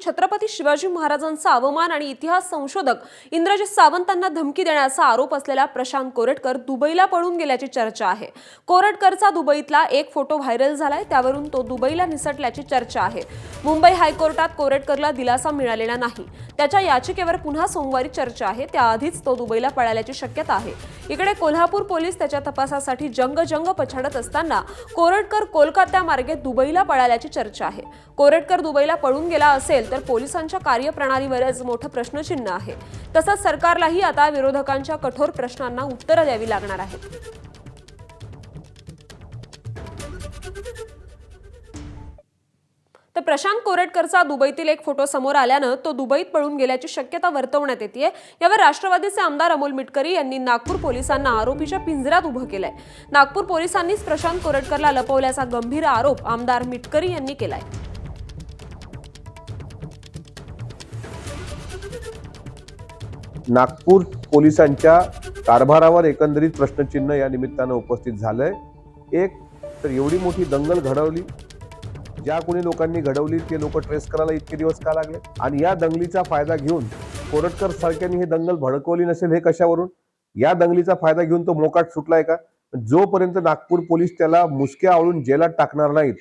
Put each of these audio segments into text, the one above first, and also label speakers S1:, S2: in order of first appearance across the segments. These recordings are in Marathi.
S1: छत्रपती शिवाजी महाराजांचा अवमान आणि इतिहास संशोधक इंद्रजित सावंतांना धमकी देण्याचा आरोप असलेला प्रशांत कोरटकर दुबईला पळून गेल्याची चर्चा आहे। कोरटकरचा दुबईतला एक फोटो व्हायरल झालाय, त्यावरून तो दुबईला निसटल्याची चर्चा आहे। मुंबई हायकोर्टात कोरटकरला दिलासा मिळालेला नाही। त्याच्या याचिकेवर पुन्हा सोमवारी चर्चा आहे। त्याआधीच तो दुबईला पळाल्याची शक्यता आहे। इकडे कोल्हापूर पोलीस त्याच्या तपासासाठी जंग पछाडत असताना कोरटकर कोलकात्यामार्गे दुबईला पळाल्याची चर्चा आहे। कोरटकर दुबईला पळून गेला असेल तर पोलिसांच्या कार्यप्रणालीवरच मोठं प्रश्नचिन्ह आहे। तसंच सरकारलाही आता विरोधकांच्या कठोर प्रश्नांना उत्तरं द्यावी लागणार आहेत। तर प्रशांत कोरटकरचा दुबईतील एक फोटो समोर आल्यानं तो दुबईत पळून गेल्याची शक्यता वर्तवण्यात येते। यावर राष्ट्रवादीचे आमदार अमोल मिटकरी यांनी नागपूर पोलिसांना आरोपीच्या पिंजऱ्यात उभं केलंय। नागपूर पोलिसांनीच प्रशांत कोरटकरला लपवल्याचा गंभीर आरोप आमदार मिटकरी यांनी केलाय।
S2: नागपूर पोलिसांच्या कारभारावर एकंदरीत प्रश्नचिन्ह या निमित्तानं उपस्थित झालंय। एक तर एवढी मोठी दंगल घडवली, ज्या कोणी लोकांनी घडवली ते लोक ट्रेस करायला इतके दिवस का लागले, आणि या दंगलीचा फायदा घेऊन कोरटकर सारख्यांनी हे दंगल भडकवली नसेल हे कशावरून? या दंगलीचा फायदा घेऊन तो मोकाट सुटलाय का? जोपर्यंत नागपूर पोलीस त्याला मुसक्या आवळून जेलात टाकणार नाहीत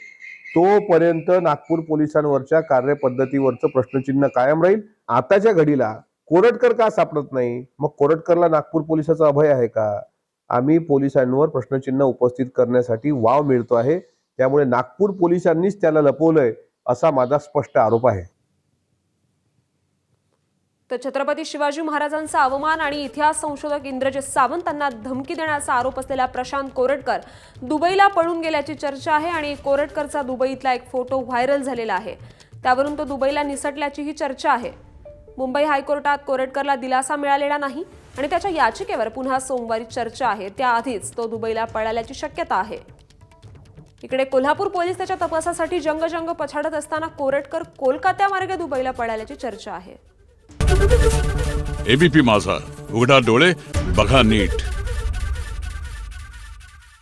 S2: तोपर्यंत नागपूर पोलिसांवरच्या कार्यपद्धतीवरचं प्रश्नचिन्ह कायम राहील। आताच्या घडीला कोरटकर का सापडत नाही? मग कोरटकरला नागपूर पोलिसाचा अभय आहे का? आम्ही पोलिसांवर प्रश्नचिन्ह उपस्थित करण्यासाठी वाव मिळतो आहे, त्यामुळे नागपूर पोलिसांनीच त्याला लपवलंय असा माझा स्पष्ट आरोप आहे।
S1: तर छत्रपती शिवाजी महाराजांचा अवमान आणि इतिहास संशोधक इंद्रजित सावंतांना धमकी देण्याचा आरोप असलेला प्रशांत कोरटकर दुबईला पळून गेल्याची चर्चा आहे आणि कोरटकरचा दुबईतला एक फोटो व्हायरल झालेला आहे, त्यावरून तो दुबईला निसटल्याचीही चर्चा आहे। मुंबई हायकोर्टात कोरटकरला दिलासा मिळालेला नाही आणि त्याच्या याचिकेवर पुन्हा सोमवारी चर्चा आहे। त्याआधीच तो दुबईला पळाल्याची शक्यता आहे। इकडे कोल्हापूर पोलीस त्याच्या तपासासाठी जंग पछाडत असताना कोरटकर कोलकात्यामार्गे दुबईला पळाल्याची चर्चा आहे।
S3: एबीपी माझा, उघडा डोळे बघा नीट।